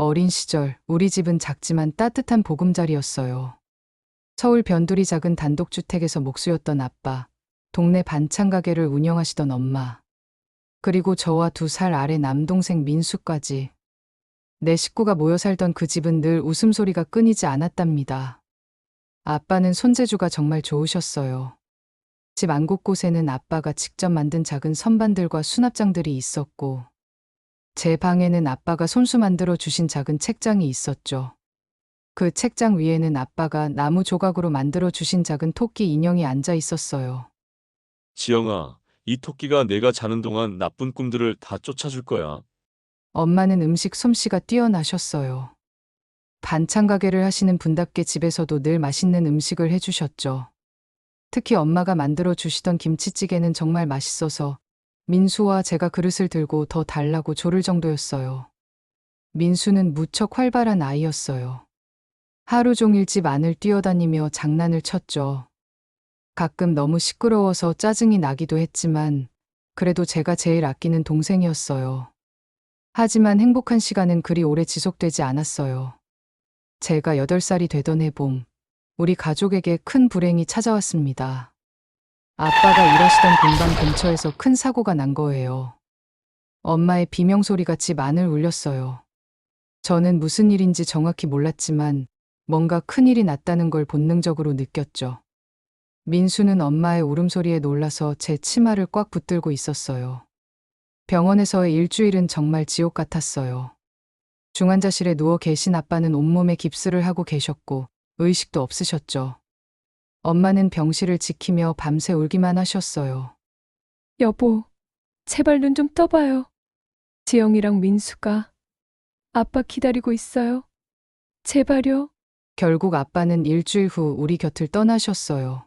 어린 시절 우리 집은 작지만 따뜻한 보금자리였어요. 서울 변두리 작은 단독주택에서 목수였던 아빠, 동네 반찬 가게를 운영하시던 엄마, 그리고 저와 2살 아래 남동생 민수까지. 네 식구가 모여 살던 그 집은 늘 웃음소리가 끊이지 않았답니다. 아빠는 손재주가 정말 좋으셨어요. 집 안곳곳에는 아빠가 직접 만든 작은 선반들과 수납장들이 있었고, 제 방에는 아빠가 손수 만들어 주신 작은 책장이 있었죠. 그 책장 위에는 아빠가 나무 조각으로 만들어 주신 작은 토끼 인형이 앉아 있었어요. 지영아, 이 토끼가 내가 자는 동안 나쁜 꿈들을 다 쫓아줄 거야. 엄마는 음식 솜씨가 뛰어나셨어요. 반찬 가게를 하시는 분답게 집에서도 늘 맛있는 음식을 해주셨죠. 특히 엄마가 만들어 주시던 김치찌개는 정말 맛있어서 민수와 제가 그릇을 들고 더 달라고 조를 정도였어요. 민수는 무척 활발한 아이였어요. 하루 종일 집 안을 뛰어다니며 장난을 쳤죠. 가끔 너무 시끄러워서 짜증이 나기도 했지만 그래도 제가 제일 아끼는 동생이었어요. 하지만 행복한 시간은 그리 오래 지속되지 않았어요. 제가 8살이 되던 해봄, 우리 가족에게 큰 불행이 찾아왔습니다. 아빠가 일하시던 공방 근처에서 큰 사고가 난 거예요. 엄마의 비명소리가 집 안을 울렸어요. 저는 무슨 일인지 정확히 몰랐지만 뭔가 큰일이 났다는 걸 본능적으로 느꼈죠. 민수는 엄마의 울음소리에 놀라서 제 치마를 꽉 붙들고 있었어요. 병원에서의 일주일은 정말 지옥 같았어요. 중환자실에 누워 계신 아빠는 온몸에 깁스를 하고 계셨고 의식도 없으셨죠. 엄마는 병실을 지키며 밤새 울기만 하셨어요. 여보, 제발 눈 좀 떠봐요. 지영이랑 민수가 아빠 기다리고 있어요. 제발요. 결국 아빠는 일주일 후 우리 곁을 떠나셨어요.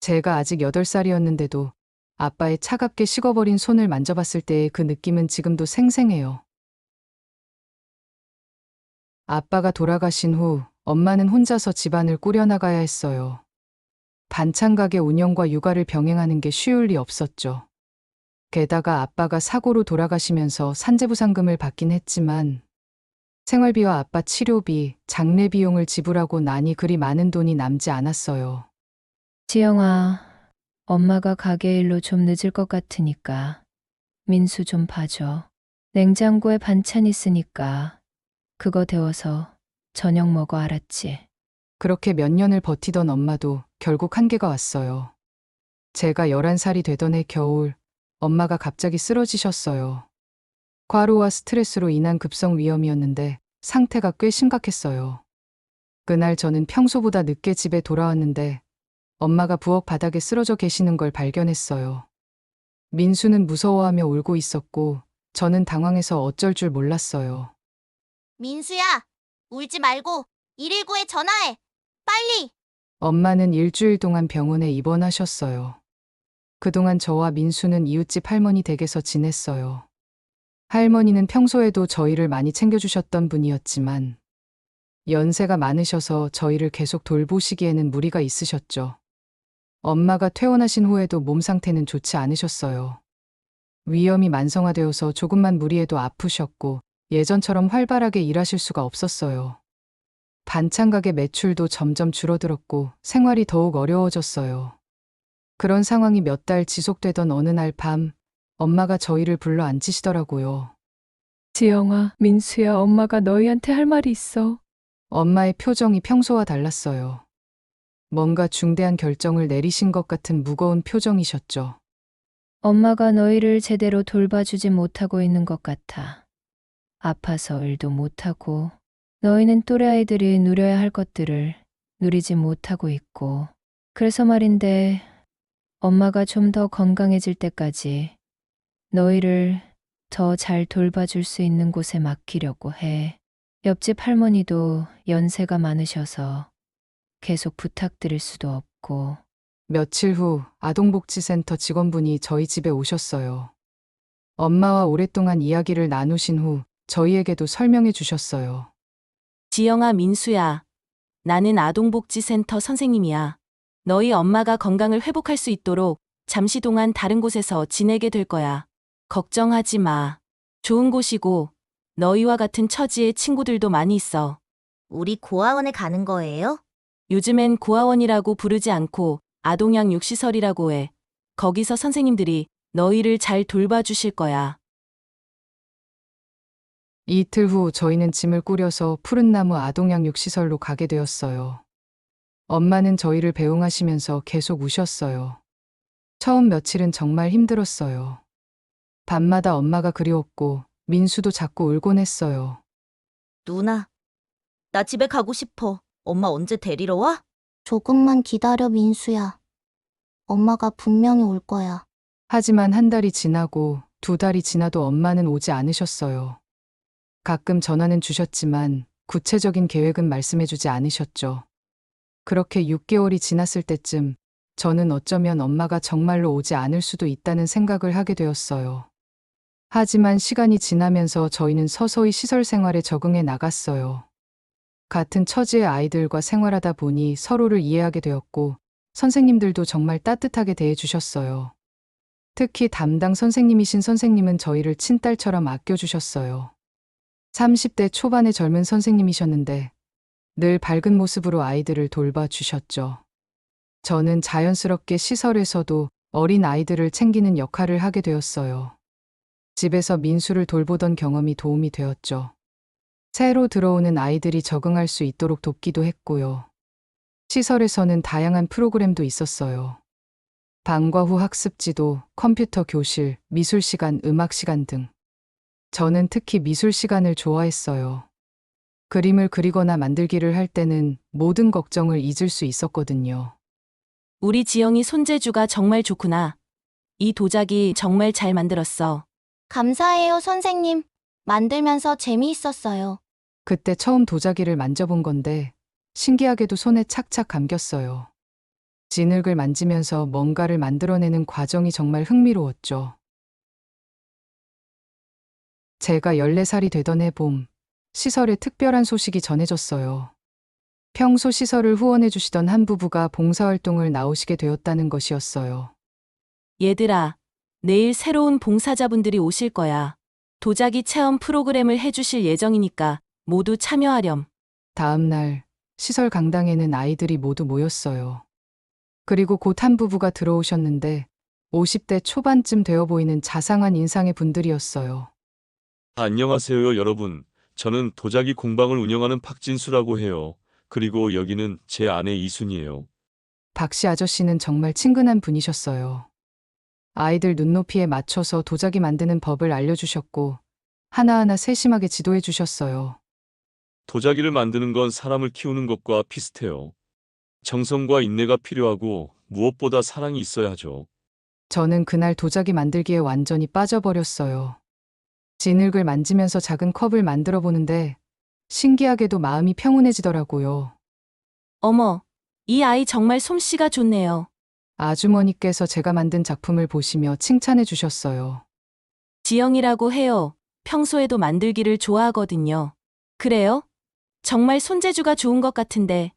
제가 아직 8살이었는데도 아빠의 차갑게 식어버린 손을 만져봤을 때의 그 느낌은 지금도 생생해요. 아빠가 돌아가신 후 엄마는 혼자서 집안을 꾸려나가야 했어요. 반찬 가게 운영과 육아를 병행하는 게 쉬울 리 없었죠. 게다가 아빠가 사고로 돌아가시면서 산재부상금을 받긴 했지만 생활비와 아빠 치료비, 장례 비용을 지불하고 나니 그리 많은 돈이 남지 않았어요. 지영아, 엄마가 가게 일로 좀 늦을 것 같으니까 민수 좀 봐줘. 냉장고에 반찬 있으니까 그거 데워서 저녁 먹어, 알았지? 그렇게 몇 년을 버티던 엄마도 결국 한계가 왔어요. 제가 11살이 되던 해 겨울, 엄마가 갑자기 쓰러지셨어요. 과로와 스트레스로 인한 급성 위염이었는데 상태가 꽤 심각했어요. 그날 저는 평소보다 늦게 집에 돌아왔는데 엄마가 부엌 바닥에 쓰러져 계시는 걸 발견했어요. 민수는 무서워하며 울고 있었고 저는 당황해서 어쩔 줄 몰랐어요. 민수야, 울지 말고 119에 전화해. 빨리! 엄마는 일주일 동안 병원에 입원하셨어요. 그동안 저와 민수는 이웃집 할머니 댁에서 지냈어요. 할머니는 평소에도 저희를 많이 챙겨주셨던 분이었지만 연세가 많으셔서 저희를 계속 돌보시기에는 무리가 있으셨죠. 엄마가 퇴원하신 후에도 몸 상태는 좋지 않으셨어요. 위염이 만성화되어서 조금만 무리해도 아프셨고 예전처럼 활발하게 일하실 수가 없었어요. 반찬 가게 매출도 점점 줄어들었고 생활이 더욱 어려워졌어요. 그런 상황이 몇 달 지속되던 어느 날 밤, 엄마가 저희를 불러 앉히시더라고요. 지영아, 민수야, 엄마가 너희한테 할 말이 있어. 엄마의 표정이 평소와 달랐어요. 뭔가 중대한 결정을 내리신 것 같은 무거운 표정이셨죠. 엄마가 너희를 제대로 돌봐주지 못하고 있는 것 같아. 아파서 일도 못하고 너희는 또래 아이들이 누려야 할 것들을 누리지 못하고 있고, 그래서 말인데 엄마가 좀 더 건강해질 때까지 너희를 더 잘 돌봐줄 수 있는 곳에 맡기려고 해. 옆집 할머니도 연세가 많으셔서 계속 부탁드릴 수도 없고. 며칠 후 아동복지센터 직원분이 저희 집에 오셨어요. 엄마와 오랫동안 이야기를 나누신 후 저희에게도 설명해 주셨어요. 지영아, 민수야. 나는 아동복지센터 선생님이야. 너희 엄마가 건강을 회복할 수 있도록 잠시 동안 다른 곳에서 지내게 될 거야. 걱정하지 마. 좋은 곳이고 너희와 같은 처지의 친구들도 많이 있어. 우리 고아원에 가는 거예요? 요즘엔 고아원이라고 부르지 않고 아동양 육시설이라고 해. 거기서 선생님들이 너희를 잘 돌봐주실 거야. 이틀 후 저희는 짐을 꾸려서 푸른나무 아동양육시설로 가게 되었어요. 엄마는 저희를 배웅하시면서 계속 우셨어요. 처음 며칠은 정말 힘들었어요. 밤마다 엄마가 그리웠고 민수도 자꾸 울곤 했어요. 누나, 나 집에 가고 싶어. 엄마 언제 데리러 와? 조금만 기다려, 민수야. 엄마가 분명히 올 거야. 하지만 한 달이 지나고 두 달이 지나도 엄마는 오지 않으셨어요. 가끔 전화는 주셨지만 구체적인 계획은 말씀해주지 않으셨죠. 그렇게 6개월이 지났을 때쯤 저는 어쩌면 엄마가 정말로 오지 않을 수도 있다는 생각을 하게 되었어요. 하지만 시간이 지나면서 저희는 서서히 시설 생활에 적응해 나갔어요. 같은 처지의 아이들과 생활하다 보니 서로를 이해하게 되었고 선생님들도 정말 따뜻하게 대해주셨어요. 특히 담당 선생님이신 선생님은 저희를 친딸처럼 아껴주셨어요. 30대 초반의 젊은 선생님이셨는데 늘 밝은 모습으로 아이들을 돌봐주셨죠. 저는 자연스럽게 시설에서도 어린 아이들을 챙기는 역할을 하게 되었어요. 집에서 민수를 돌보던 경험이 도움이 되었죠. 새로 들어오는 아이들이 적응할 수 있도록 돕기도 했고요. 시설에서는 다양한 프로그램도 있었어요. 방과 후 학습지도, 컴퓨터 교실, 미술 시간, 음악 시간 등. 저는 특히 미술 시간을 좋아했어요. 그림을 그리거나 만들기를 할 때는 모든 걱정을 잊을 수 있었거든요. 우리 지영이 손재주가 정말 좋구나. 이 도자기 정말 잘 만들었어. 감사해요, 선생님. 만들면서 재미있었어요. 그때 처음 도자기를 만져본 건데 신기하게도 손에 착착 감겼어요. 진흙을 만지면서 뭔가를 만들어내는 과정이 정말 흥미로웠죠. 제가 14살이 되던 해 봄, 시설에 특별한 소식이 전해졌어요. 평소 시설을 후원해 주시던 한 부부가 봉사활동을 나오시게 되었다는 것이었어요. 얘들아, 내일 새로운 봉사자분들이 오실 거야. 도자기 체험 프로그램을 해주실 예정이니까 모두 참여하렴. 다음 날 시설 강당에는 아이들이 모두 모였어요. 그리고 곧 한 부부가 들어오셨는데 50대 초반쯤 되어 보이는 자상한 인상의 분들이었어요. 안녕하세요, 여러분. 저는 도자기 공방을 운영하는 박진수라고 해요. 그리고 여기는 제 아내 이순이에요. 박씨 아저씨는 정말 친근한 분이셨어요. 아이들 눈높이에 맞춰서 도자기 만드는 법을 알려주셨고 하나하나 세심하게 지도해 주셨어요. 도자기를 만드는 건 사람을 키우는 것과 비슷해요. 정성과 인내가 필요하고 무엇보다 사랑이 있어야 하죠. 저는 그날 도자기 만들기에 완전히 빠져버렸어요. 진흙을 만지면서 작은 컵을 만들어 보는데 신기하게도 마음이 평온해지더라고요. 어머, 이 아이 정말 솜씨가 좋네요. 아주머니께서 제가 만든 작품을 보시며 칭찬해 주셨어요. 지영이라고 해요. 평소에도 만들기를 좋아하거든요. 그래요? 정말 손재주가 좋은 것 같은데.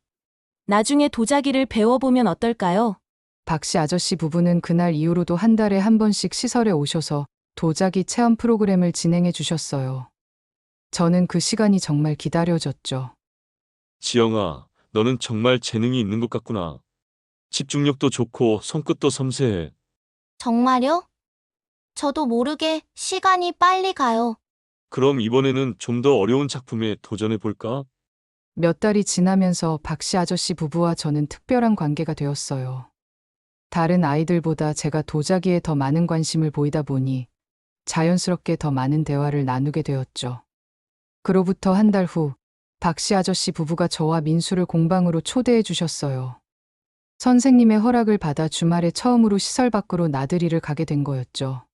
나중에 도자기를 배워보면 어떨까요? 박씨 아저씨 부부는 그날 이후로도 한 달에 한 번씩 시설에 오셔서 도자기 체험 프로그램을 진행해 주셨어요. 저는 그 시간이 정말 기다려졌죠. 지영아, 너는 정말 재능이 있는 것 같구나. 집중력도 좋고 손끝도 섬세해. 정말요? 저도 모르게 시간이 빨리 가요. 그럼 이번에는 좀 더 어려운 작품에 도전해 볼까? 몇 달이 지나면서 박씨 아저씨 부부와 저는 특별한 관계가 되었어요. 다른 아이들보다 제가 도자기에 더 많은 관심을 보이다 보니 자연스럽게 더 많은 대화를 나누게 되었죠. 그로부터 한 달 후, 박씨 아저씨 부부가 저와 민수를 공방으로 초대해 주셨어요. 선생님의 허락을 받아 주말에 처음으로 시설 밖으로 나들이를 가게 된 거였죠.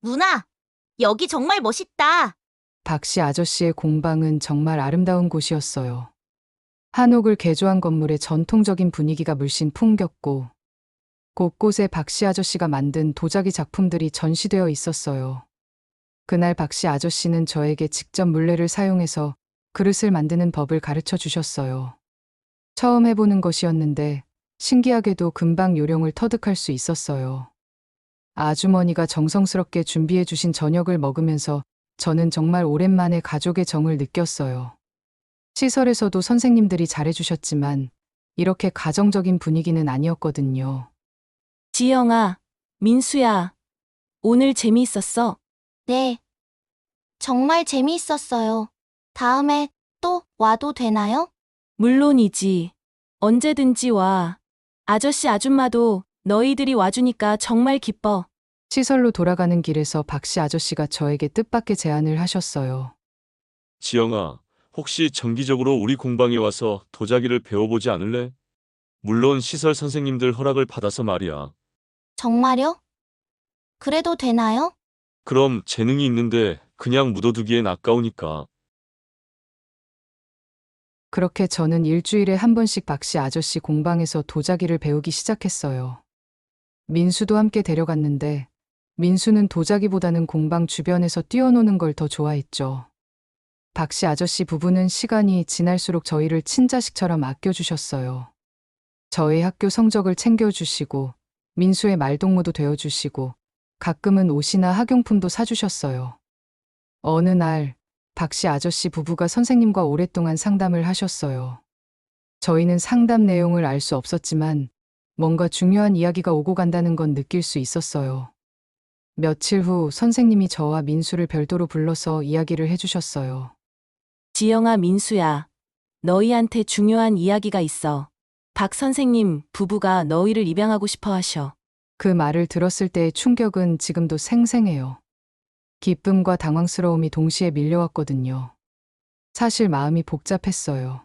누나, 여기 정말 멋있다. 박씨 아저씨의 공방은 정말 아름다운 곳이었어요. 한옥을 개조한 건물에 전통적인 분위기가 물씬 풍겼고 곳곳에 박씨 아저씨가 만든 도자기 작품들이 전시되어 있었어요. 그날 박씨 아저씨는 저에게 직접 물레를 사용해서 그릇을 만드는 법을 가르쳐 주셨어요. 처음 해보는 것이었는데 신기하게도 금방 요령을 터득할 수 있었어요. 아주머니가 정성스럽게 준비해 주신 저녁을 먹으면서 저는 정말 오랜만에 가족의 정을 느꼈어요. 시설에서도 선생님들이 잘해주셨지만 이렇게 가정적인 분위기는 아니었거든요. 지영아, 민수야, 오늘 재미있었어? 네. 정말 재미있었어요. 다음에 또 와도 되나요? 물론이지. 언제든지 와. 아저씨 아줌마도 너희들이 와주니까 정말 기뻐. 시설로 돌아가는 길에서 박씨 아저씨가 저에게 뜻밖의 제안을 하셨어요. 지영아, 혹시 정기적으로 우리 공방에 와서 도자기를 배워보지 않을래? 물론 시설 선생님들 허락을 받아서 말이야. 정말요? 그래도 되나요? 그럼 재능이 있는데 그냥 묻어두기엔 아까우니까. 그렇게 저는 일주일에 한 번씩 박씨 아저씨 공방에서 도자기를 배우기 시작했어요. 민수도 함께 데려갔는데 민수는 도자기보다는 공방 주변에서 뛰어노는 걸 더 좋아했죠. 박씨 아저씨 부부는 시간이 지날수록 저희를 친자식처럼 아껴주셨어요. 저의 학교 성적을 챙겨주시고 민수의 말동무도 되어주시고 가끔은 옷이나 학용품도 사주셨어요. 어느 날 박씨 아저씨 부부가 선생님과 오랫동안 상담을 하셨어요. 저희는 상담 내용을 알 수 없었지만 뭔가 중요한 이야기가 오고 간다는 건 느낄 수 있었어요. 며칠 후 선생님이 저와 민수를 별도로 불러서 이야기를 해주셨어요. 지영아, 민수야, 너희한테 중요한 이야기가 있어. 박 선생님 부부가 너희를 입양하고 싶어 하셔. 그 말을 들었을 때의 충격은 지금도 생생해요. 기쁨과 당황스러움이 동시에 밀려왔거든요. 사실 마음이 복잡했어요.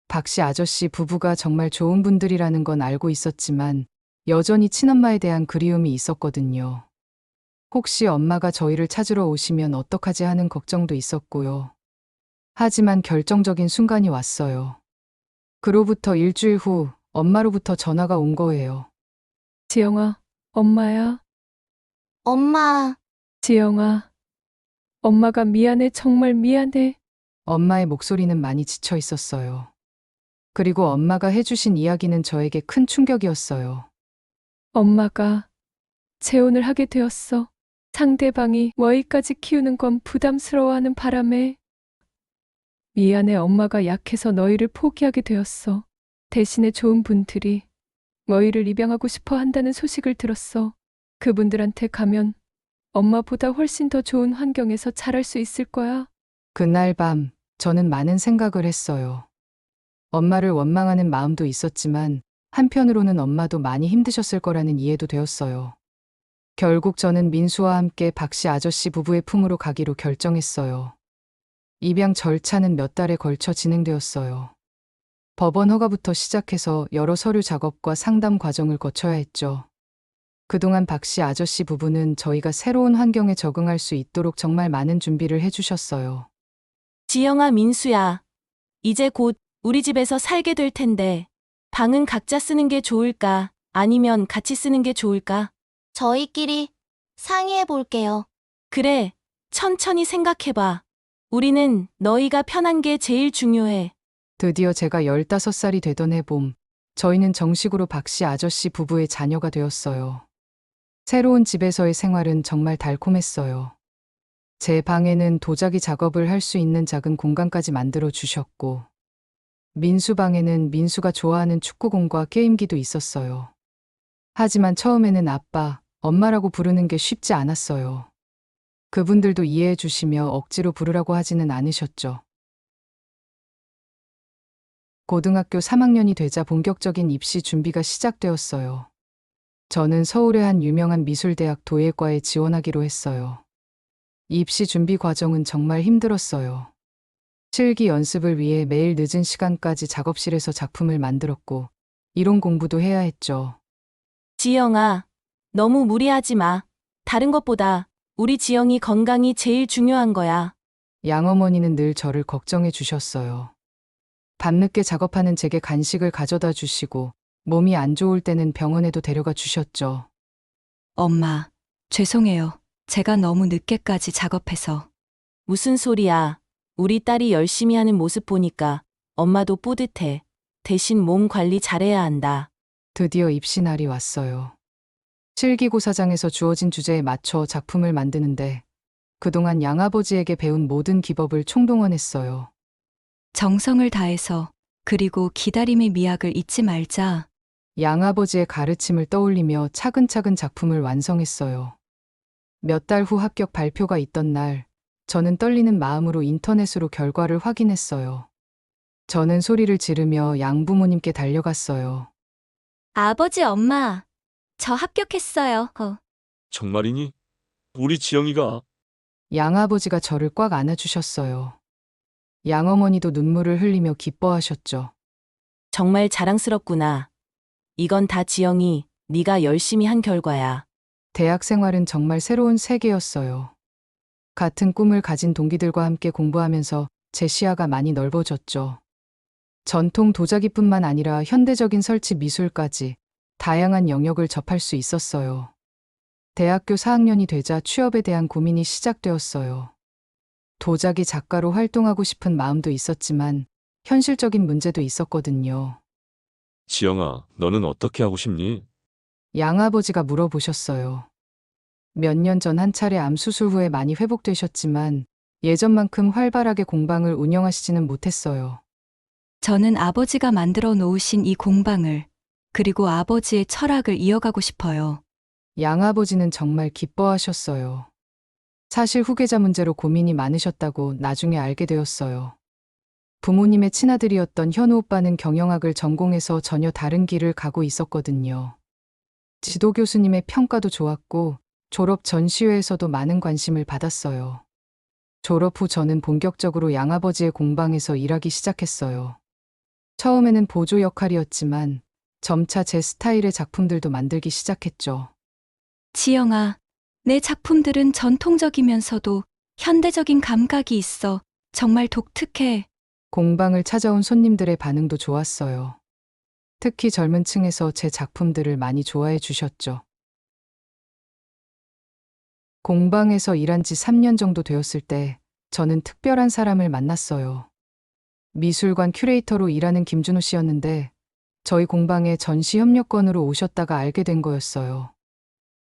박씨 아저씨 부부가 정말 좋은 분들이라는 건 알고 있었지만 여전히 친엄마에 대한 그리움이 있었거든요. 혹시 엄마가 저희를 찾으러 오시면 어떡하지 하는 걱정도 있었고요. 하지만 결정적인 순간이 왔어요. 그로부터 일주일 후 엄마로부터 전화가 온 거예요. 지영아, 엄마야. 엄마, 지영아, 엄마가 미안해, 정말 미안해. 엄마의 목소리는 많이 지쳐 있었어요. 그리고 엄마가 해주신 이야기는 저에게 큰 충격이었어요. 엄마가 재혼을 하게 되었어. 상대방이 너희까지 키우는 건 부담스러워하는 바람에. 미안해, 엄마가 약해서 너희를 포기하게 되었어. 대신에 좋은 분들이 너희를 입양하고 싶어 한다는 소식을 들었어. 그분들한테 가면 엄마보다 훨씬 더 좋은 환경에서 자랄 수 있을 거야. 그날 밤 저는 많은 생각을 했어요. 엄마를 원망하는 마음도 있었지만 한편으로는 엄마도 많이 힘드셨을 거라는 이해도 되었어요. 결국 저는 민수와 함께 박씨 아저씨 부부의 품으로 가기로 결정했어요. 입양 절차는 몇 달에 걸쳐 진행되었어요. 법원 허가부터 시작해서 여러 서류 작업과 상담 과정을 거쳐야 했죠. 그동안 박씨 아저씨 부부는 저희가 새로운 환경에 적응할 수 있도록 정말 많은 준비를 해주셨어요. 지영아, 민수야, 이제 곧 우리 집에서 살게 될 텐데 방은 각자 쓰는 게 좋을까? 아니면 같이 쓰는 게 좋을까? 저희끼리 상의해 볼게요. 그래, 천천히 생각해봐. 우리는 너희가 편한 게 제일 중요해. 드디어 제가 15살이 되던 해봄, 저희는 정식으로 박씨 아저씨 부부의 자녀가 되었어요. 새로운 집에서의 생활은 정말 달콤했어요. 제 방에는 도자기 작업을 할 수 있는 작은 공간까지 만들어 주셨고, 민수 방에는 민수가 좋아하는 축구공과 게임기도 있었어요. 하지만 처음에는 아빠, 엄마라고 부르는 게 쉽지 않았어요. 그분들도 이해해 주시며 억지로 부르라고 하지는 않으셨죠. 고등학교 3학년이 되자 본격적인 입시 준비가 시작되었어요. 저는 서울의 한 유명한 미술대학 도예과에 지원하기로 했어요. 입시 준비 과정은 정말 힘들었어요. 실기 연습을 위해 매일 늦은 시간까지 작업실에서 작품을 만들었고, 이론 공부도 해야 했죠. 지영아, 너무 무리하지 마. 다른 것보다 우리 지영이 건강이 제일 중요한 거야. 양어머니는 늘 저를 걱정해 주셨어요. 밤늦게 작업하는 제게 간식을 가져다 주시고, 몸이 안 좋을 때는 병원에도 데려가 주셨죠. 엄마, 죄송해요. 제가 너무 늦게까지 작업해서. 무슨 소리야. 우리 딸이 열심히 하는 모습 보니까 엄마도 뿌듯해. 대신 몸 관리 잘해야 한다. 드디어 입시 날이 왔어요. 실기고사장에서 주어진 주제에 맞춰 작품을 만드는데 그동안 양아버지에게 배운 모든 기법을 총동원했어요. 정성을 다해서 그리고 기다림의 미학을 잊지 말자. 양아버지의 가르침을 떠올리며 차근차근 작품을 완성했어요. 몇 달 후 합격 발표가 있던 날, 저는 떨리는 마음으로 인터넷으로 결과를 확인했어요. 저는 소리를 지르며 양부모님께 달려갔어요. 아버지, 엄마, 저 합격했어요. 정말이니? 우리 지영이가 양아버지가 저를 꽉 안아주셨어요. 양어머니도 눈물을 흘리며 기뻐하셨죠. 정말 자랑스럽구나. 이건 다 지영이 네가 열심히 한 결과야. 대학 생활은 정말 새로운 세계였어요. 같은 꿈을 가진 동기들과 함께 공부하면서 제 시야가 많이 넓어졌죠. 전통 도자기뿐만 아니라 현대적인 설치 미술까지 다양한 영역을 접할 수 있었어요. 대학교 4학년이 되자 취업에 대한 고민이 시작되었어요. 도자기 작가로 활동하고 싶은 마음도 있었지만 현실적인 문제도 있었거든요. 지영아, 너는 어떻게 하고 싶니? 양아버지가 물어보셨어요. 몇 년 전 한 차례 암 수술 후에 많이 회복되셨지만 예전만큼 활발하게 공방을 운영하시지는 못했어요. 저는 아버지가 만들어 놓으신 이 공방을, 그리고 아버지의 철학을 이어가고 싶어요. 양아버지는 정말 기뻐하셨어요. 사실 후계자 문제로 고민이 많으셨다고 나중에 알게 되었어요. 부모님의 친아들이었던 현우 오빠는 경영학을 전공해서 전혀 다른 길을 가고 있었거든요. 지도 교수님의 평가도 좋았고 졸업 전시회에서도 많은 관심을 받았어요. 졸업 후 저는 본격적으로 양아버지의 공방에서 일하기 시작했어요. 처음에는 보조 역할이었지만 점차 제 스타일의 작품들도 만들기 시작했죠. 지영아, 내 작품들은 전통적이면서도 현대적인 감각이 있어. 정말 독특해. 공방을 찾아온 손님들의 반응도 좋았어요. 특히 젊은 층에서 제 작품들을 많이 좋아해 주셨죠. 공방에서 일한 지 3년 정도 되었을 때 저는 특별한 사람을 만났어요. 미술관 큐레이터로 일하는 김준호 씨였는데 저희 공방에 전시 협력건으로 오셨다가 알게 된 거였어요.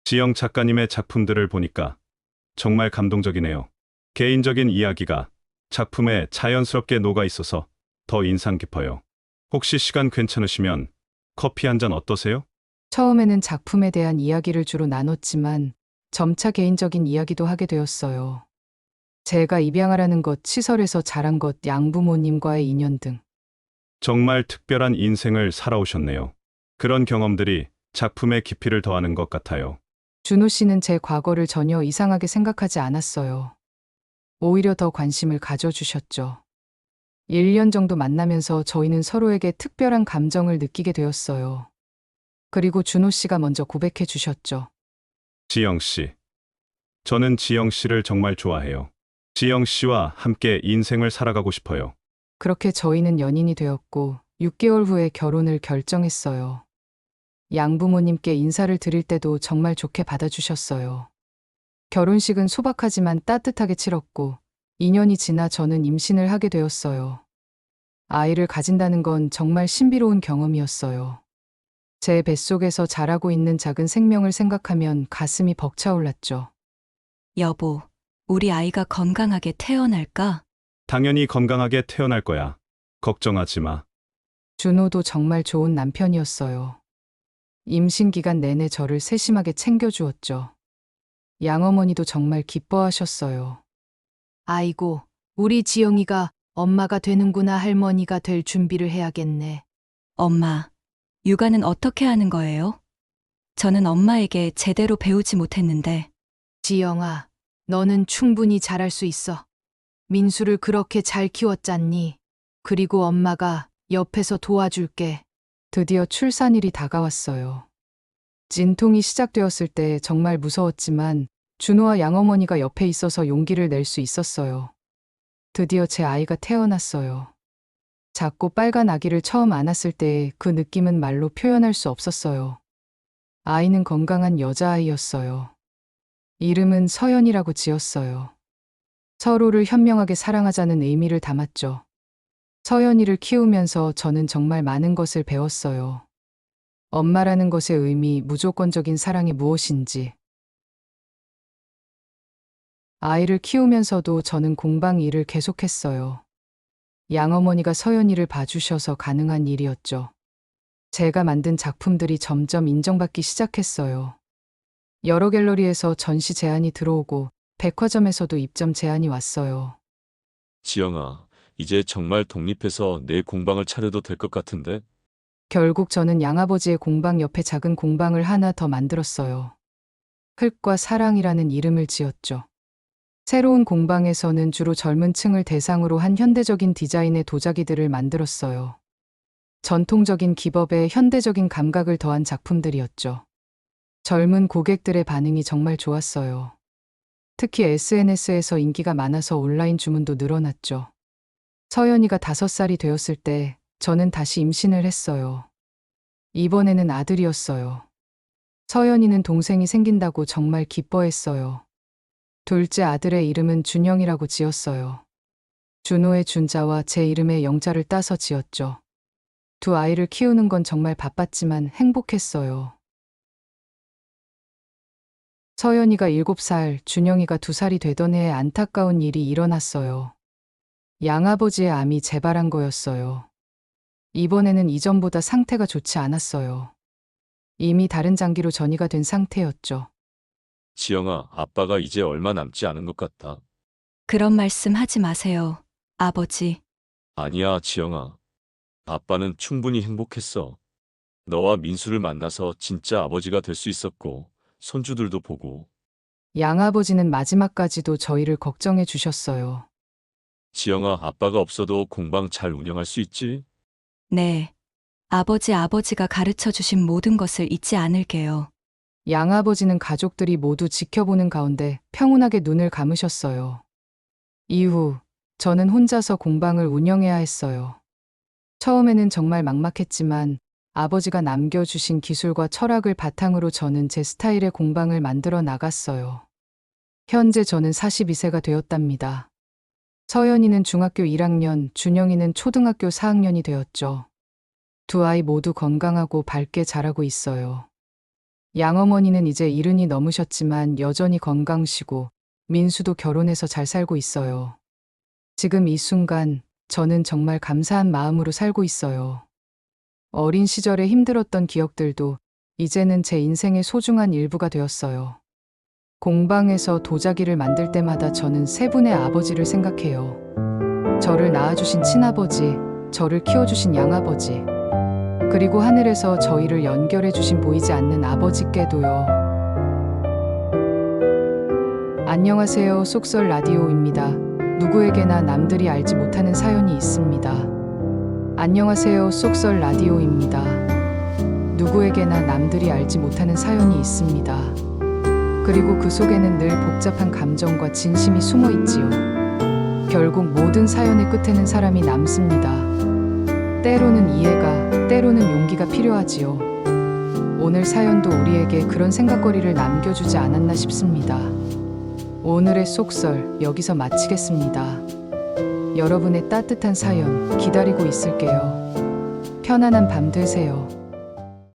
지영 작가님의 작품들을 보니까 정말 감동적이네요. 개인적인 이야기가 작품에 자연스럽게 녹아 있어서 더 인상 깊어요. 혹시 시간 괜찮으시면 커피 한 잔 어떠세요? 처음에는 작품에 대한 이야기를 주로 나눴지만 점차 개인적인 이야기도 하게 되었어요. 제가 입양하라는 것, 시설에서 자란 것, 양부모님과의 인연 등. 정말 특별한 인생을 살아오셨네요. 그런 경험들이 작품의 깊이를 더하는 것 같아요. 준호 씨는 제 과거를 전혀 이상하게 생각하지 않았어요. 오히려 더 관심을 가져주셨죠. 1년 정도 만나면서 저희는 서로에게 특별한 감정을 느끼게 되었어요. 그리고 준호 씨가 먼저 고백해 주셨죠. 지영 씨. 저는 지영 씨를 정말 좋아해요. 지영 씨와 함께 인생을 살아가고 싶어요. 그렇게 저희는 연인이 되었고 6개월 후에 결혼을 결정했어요. 양부모님께 인사를 드릴 때도 정말 좋게 받아주셨어요. 결혼식은 소박하지만 따뜻하게 치렀고 2년이 지나 저는 임신을 하게 되었어요. 아이를 가진다는 건 정말 신비로운 경험이었어요. 제 뱃속에서 자라고 있는 작은 생명을 생각하면 가슴이 벅차올랐죠. 여보, 우리 아이가 건강하게 태어날까? 당연히 건강하게 태어날 거야. 걱정하지 마. 준호도 정말 좋은 남편이었어요. 임신 기간 내내 저를 세심하게 챙겨주었죠. 양어머니도 정말 기뻐하셨어요. 아이고, 우리 지영이가 엄마가 되는구나. 할머니가 될 준비를 해야겠네. 엄마, 육아는 어떻게 하는 거예요? 저는 엄마에게 제대로 배우지 못했는데. 지영아, 너는 충분히 잘할 수 있어. 민수를 그렇게 잘 키웠잖니. 그리고 엄마가 옆에서 도와줄게. 드디어 출산일이 다가왔어요. 진통이 시작되었을 때 정말 무서웠지만 준호와 양어머니가 옆에 있어서 용기를 낼 수 있었어요. 드디어 제 아이가 태어났어요. 작고 빨간 아기를 처음 안았을 때 그 느낌은 말로 표현할 수 없었어요. 아이는 건강한 여자아이였어요. 이름은 서연이라고 지었어요. 서로를 현명하게 사랑하자는 의미를 담았죠. 서연이를 키우면서 저는 정말 많은 것을 배웠어요. 엄마라는 것의 의미, 무조건적인 사랑이 무엇인지, 아이를 키우면서도 저는 공방 일을 계속했어요. 양어머니가 서연이를 봐주셔서 가능한 일이었죠. 제가 만든 작품들이 점점 인정받기 시작했어요. 여러 갤러리에서 전시 제안이 들어오고 백화점에서도 입점 제안이 왔어요. 지영아, 이제 정말 독립해서 내 공방을 차려도 될 것 같은데? 결국 저는 양아버지의 공방 옆에 작은 공방을 하나 더 만들었어요. 흙과 사랑이라는 이름을 지었죠. 새로운 공방에서는 주로 젊은 층을 대상으로 한 현대적인 디자인의 도자기들을 만들었어요. 전통적인 기법에 현대적인 감각을 더한 작품들이었죠. 젊은 고객들의 반응이 정말 좋았어요. 특히 SNS에서 인기가 많아서 온라인 주문도 늘어났죠. 서연이가 5살이 되었을 때 저는 다시 임신을 했어요. 이번에는 아들이었어요. 서연이는 동생이 생긴다고 정말 기뻐했어요. 둘째 아들의 이름은 준영이라고 지었어요. 준호의 준자와 제 이름의 영자를 따서 지었죠. 두 아이를 키우는 건 정말 바빴지만 행복했어요. 서연이가 7살, 준영이가 2살이 되던 해에 안타까운 일이 일어났어요. 양아버지의 암이 재발한 거였어요. 이번에는 이전보다 상태가 좋지 않았어요. 이미 다른 장기로 전이가 된 상태였죠. 지영아, 아빠가 이제 얼마 남지 않은 것 같다. 그런 말씀 하지 마세요, 아버지. 아니야, 지영아. 아빠는 충분히 행복했어. 너와 민수를 만나서 진짜 아버지가 될 수 있었고, 손주들도 보고. 양아버지는 마지막까지도 저희를 걱정해 주셨어요. 지영아, 아빠가 없어도 공방 잘 운영할 수 있지? 네. 아버지가 가르쳐 주신 모든 것을 잊지 않을게요. 양아버지는 가족들이 모두 지켜보는 가운데 평온하게 눈을 감으셨어요. 이후 저는 혼자서 공방을 운영해야 했어요. 처음에는 정말 막막했지만 아버지가 남겨주신 기술과 철학을 바탕으로 저는 제 스타일의 공방을 만들어 나갔어요. 현재 저는 42세가 되었답니다. 서연이는 중학교 1학년, 준영이는 초등학교 4학년이 되었죠. 두 아이 모두 건강하고 밝게 자라고 있어요. 양어머니는 이제 70이 넘으셨지만 여전히 건강시고 민수도 결혼해서 잘 살고 있어요. 지금 이 순간 저는 정말 감사한 마음으로 살고 있어요. 어린 시절에 힘들었던 기억들도 이제는 제 인생의 소중한 일부가 되었어요. 공방에서 도자기를 만들 때마다 저는 세 분의 아버지를 생각해요. 저를 낳아주신 친아버지, 저를 키워주신 양아버지, 그리고 하늘에서 저희를 연결해주신 보이지 않는 아버지께도요. 안녕하세요. 쏙설 라디오입니다. 누구에게나 남들이 알지 못하는 사연이 있습니다. 안녕하세요. 쏙설 라디오입니다. 누구에게나 남들이 알지 못하는 사연이 있습니다. 그리고 그 속에는 늘 복잡한 감정과 진심이 숨어 있지요. 결국 모든 사연의 끝에는 사람이 남습니다. 때로는 이해가, 때로는 용기가 필요하지요. 오늘 사연도 우리에게 그런 생각거리를 남겨주지 않았나 싶습니다. 오늘의 속설 여기서 마치겠습니다. 여러분의 따뜻한 사연 기다리고 있을게요. 편안한 밤 되세요.